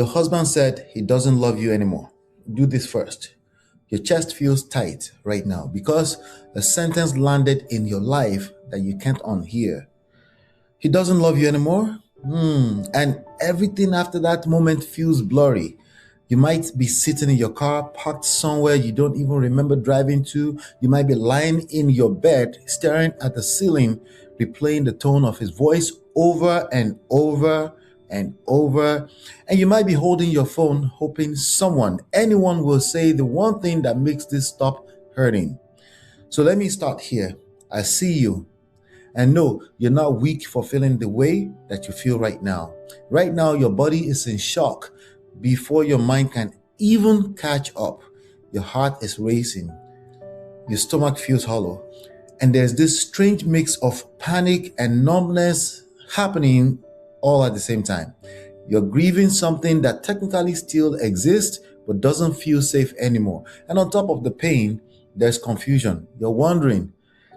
Your husband said he doesn't love you anymore. Do this first. Your chest feels tight right now because a sentence landed in your life that you can't unhear. He doesn't love you anymore. And everything after that moment feels blurry. You might be sitting in your car, parked somewhere you don't even remember driving to. You might be lying in your bed, staring at the ceiling, replaying the tone of his voice over and over and over. And you might be holding your phone, hoping anyone will say the one thing that makes this stop hurting. So let me start here. I see you. And no, you're not weak for feeling the way that you feel right now. Right now, your body is in shock before your mind can even catch up. Your heart is racing. Your stomach feels hollow. And there's this strange mix of panic and numbness happening all at the same time. You're grieving something that technically still exists, but doesn't feel safe anymore. And on top of the pain, there's confusion. You're wondering,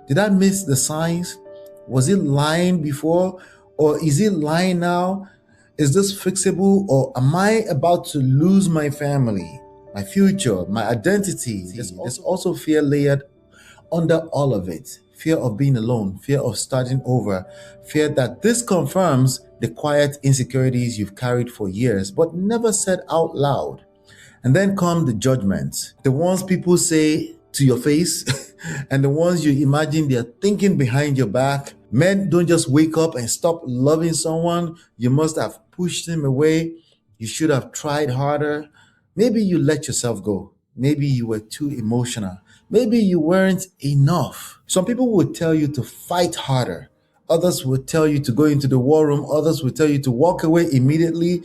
did I miss the signs? Was it lying before, or is it lying now? Is this fixable, or am I about to lose my family, my future, my identity? There's also fear layered under all of it. Fear of being alone, fear of starting over, fear that this confirms the quiet insecurities you've carried for years, but never said out loud. And then come the judgments, the ones people say to your face and the ones you imagine they're thinking behind your back. Men don't just wake up and stop loving someone. You must have pushed him away. You should have tried harder. Maybe you let yourself go. Maybe you were too emotional. Maybe you weren't enough. Some people would tell you to fight harder. Others would tell you to go into the war room. Others would tell you to walk away immediately.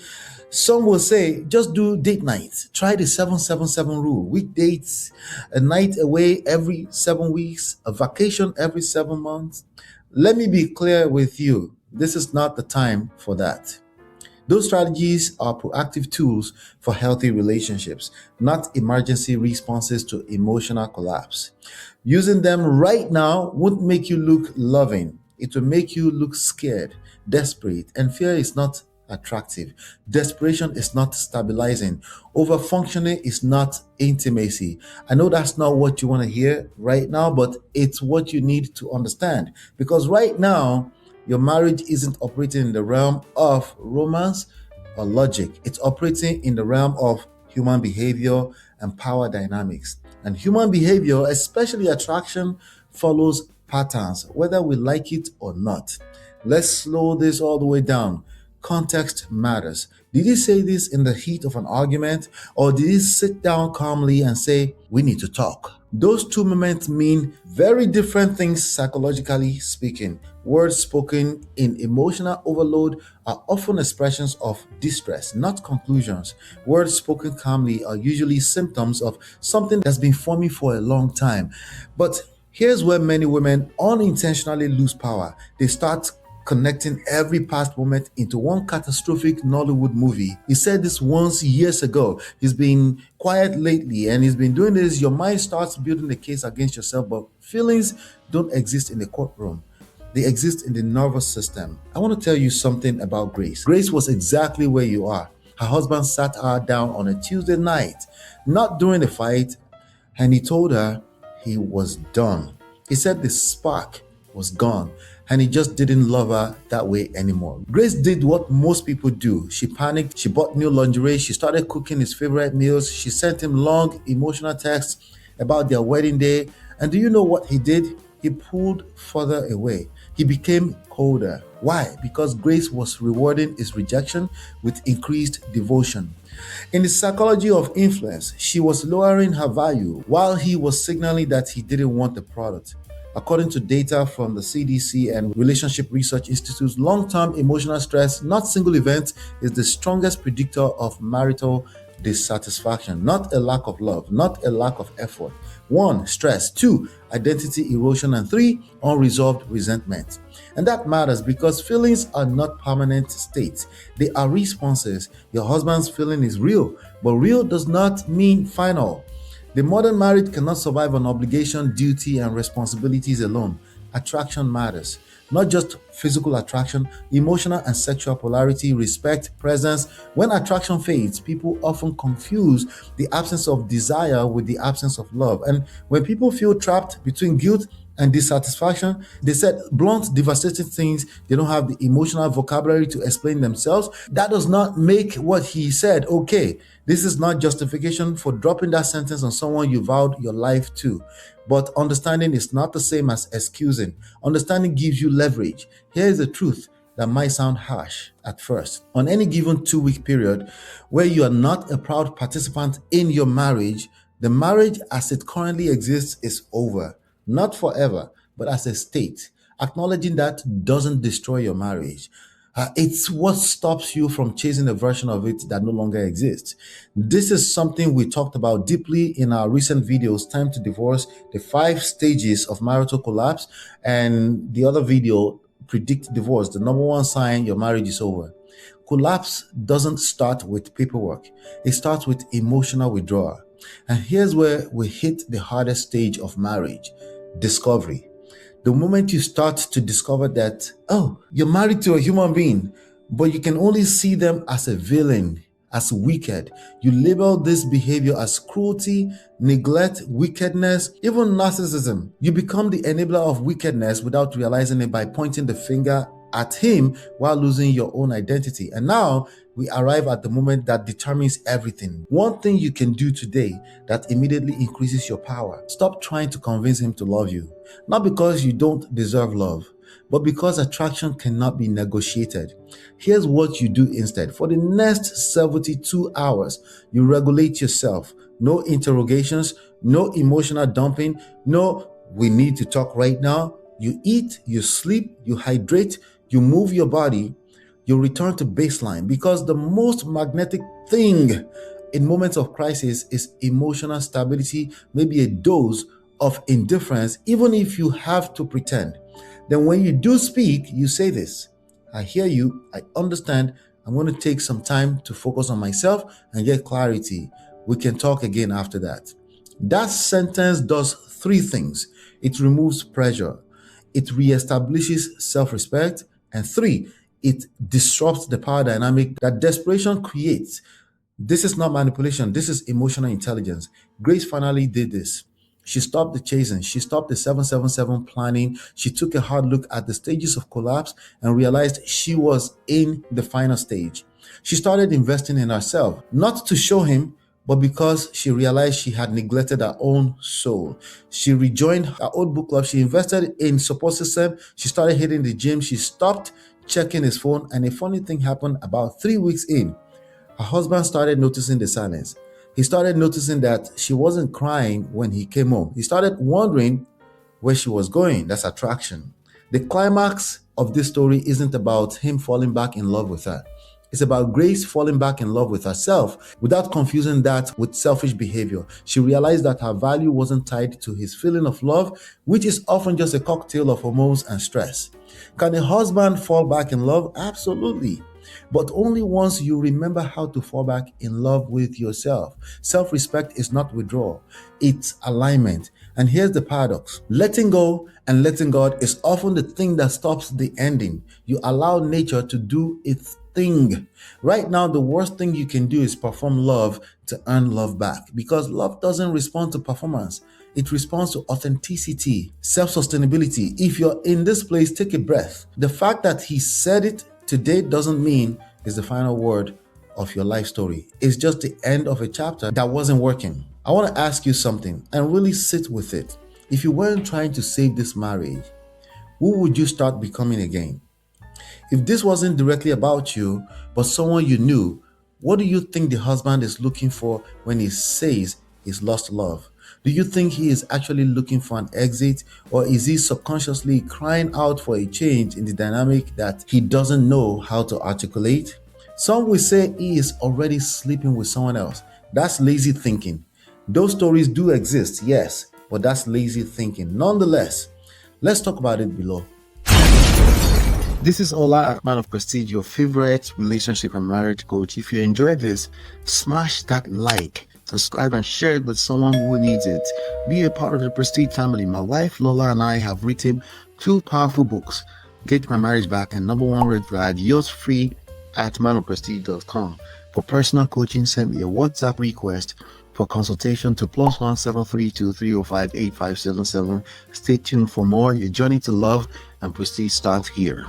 Some will say, just do date nights. Try the 7-7-7 rule. Weekdates, a night away every 7 weeks, a vacation every 7 months. Let me be clear with you. This is not the time for that. Those strategies are proactive tools for healthy relationships, not emergency responses to emotional collapse. Using them right now won't make you look loving. It will make you look scared, desperate, and fear is not attractive. Desperation is not stabilizing. Overfunctioning is not intimacy. I know that's not what you want to hear right now, but it's what you need to understand. Because right now, your marriage isn't operating in the realm of romance or logic. It's operating in the realm of human behavior and power dynamics. And human behavior, especially attraction, follows patterns, whether we like it or not. Let's slow this all the way down. Context matters. Did he say this in the heat of an argument, or did he sit down calmly and say, we need to talk? Those two moments mean very different things psychologically speaking. Words spoken in emotional overload are often expressions of distress, not conclusions. Words spoken calmly are usually symptoms of something that's been forming for a long time. But here's where many women unintentionally lose power. They start connecting every past moment into one catastrophic Nollywood movie. He said this once years ago. He's been quiet lately and he's been doing this. Your mind starts building the case against yourself, but feelings don't exist in the courtroom. They exist in the nervous system. I want to tell you something about Grace. Grace was exactly where you are. Her husband sat her down on a Tuesday night, not during the fight, and he told her he was done. He said the spark was gone and he just didn't love her that way anymore. Grace did what most people do. She panicked, she bought new lingerie, she started cooking his favorite meals, she sent him long emotional texts about their wedding day. And do you know what he did? He pulled further away. He became colder. Why? Because Grace was rewarding his rejection with increased devotion. In the psychology of influence, she was lowering her value while he was signaling that he didn't want the product. According to data from the CDC and Relationship Research Institute's long-term emotional stress, not single events, is the strongest predictor of marital dissatisfaction, not a lack of love, not a lack of effort. 1, stress. 2, identity erosion. And 3, unresolved resentment. And that matters because feelings are not permanent states. They are responses. Your husband's feeling is real, but real does not mean final. The modern marriage cannot survive on obligation, duty, and responsibilities alone. Attraction matters. not just physical attraction, emotional and sexual polarity, respect, presence. When attraction fades, people often confuse the absence of desire with the absence of love. And when people feel trapped between guilt and dissatisfaction, they said blunt, devastating things. They don't have the emotional vocabulary to explain themselves. That does not make what he said okay. This is not justification for dropping that sentence on someone you vowed your life to. But understanding is not the same as excusing. Understanding gives you leverage. Here is the truth that might sound harsh at first. On any given 2-week period where you are not a proud participant in your marriage, the marriage as it currently exists is over. Not forever, but as a state. Acknowledging that doesn't destroy your marriage. It's what stops you from chasing a version of it that no longer exists. This is something we talked about deeply in our recent videos, Time to Divorce, the 5 stages of marital collapse, and the other video, Predict Divorce, the number 1 sign your marriage is over. Collapse doesn't start with paperwork. It starts with emotional withdrawal. And here's where we hit the hardest stage of marriage: discovery. The moment you start to discover that, oh, you're married to a human being, but you can only see them as a villain, as wicked. You label this behavior as cruelty, neglect, wickedness, even narcissism. You become the enabler of wickedness without realizing it by pointing the finger at him while losing your own identity. And now we arrive at the moment that determines everything. One thing you can do today that immediately increases your power: stop trying to convince him to love you. Not because you don't deserve love, but because attraction cannot be negotiated. Here's what you do instead. For the next 72 hours, you regulate yourself. No interrogations, no emotional dumping, no "we need to talk right now." You eat, you sleep, you hydrate, you move your body, you return to baseline, because the most magnetic thing in moments of crisis is emotional stability, maybe a dose of indifference, even if you have to pretend. Then when you do speak, you say this: I hear you, I understand, I'm going to take some time to focus on myself and get clarity. We can talk again after that. That sentence does 3 things. It removes pressure, it reestablishes self-respect, and 3, it disrupts the power dynamic that desperation creates. This is not manipulation, this is emotional intelligence. Grace finally did this. She stopped the chasing, she stopped the 777 planning, she took a hard look at the stages of collapse and realized she was in the final stage. She started investing in herself, not to show him, but because she realized she had neglected her own soul. She rejoined her old book club, she invested in support system, she started hitting the gym, she stopped checking his phone, and a funny thing happened about 3 weeks in. Her husband started noticing the silence. He started noticing that she wasn't crying when he came home. He started wondering where she was going. That's attraction. The climax of this story isn't about him falling back in love with her. It's about Grace falling back in love with herself without confusing that with selfish behavior. She realized that her value wasn't tied to his feeling of love, which is often just a cocktail of hormones and stress. Can a husband fall back in love? Absolutely. But only once you remember how to fall back in love with yourself. Self-respect is not withdrawal, it's alignment. And here's the paradox: letting go and letting God is often the thing that stops the ending. You allow nature to do its thing. Right now, the worst thing you can do is perform love to earn love back, because love doesn't respond to performance. It responds to authenticity, self-sustainability. If you're in this place, take a breath. The fact that he said it today doesn't mean it's the final word of your life story. It's just the end of a chapter that wasn't working. I want to ask you something and really sit with it. If you weren't trying to save this marriage, who would you start becoming again? If this wasn't directly about you, but someone you knew, what do you think the husband is looking for when he says he's lost love? Do you think he is actually looking for an exit, or is he subconsciously crying out for a change in the dynamic that he doesn't know how to articulate? Some will say he is already sleeping with someone else. That's lazy thinking. Those stories do exist, yes, but that's lazy thinking. Nonetheless, let's talk about it below. This is Ola, man of Prestige, your favorite relationship and marriage coach. If you enjoyed this, smash that like, subscribe, and share it with someone who needs it. Be a part of the Prestige family. My wife Lola and I have written 2 powerful books. Get my marriage back and number one red flag, yours free at manofprestige.com. For personal coaching, send me a WhatsApp request for consultation to +1 732 305 8577. Stay tuned for more. Your journey to love and prestige starts here.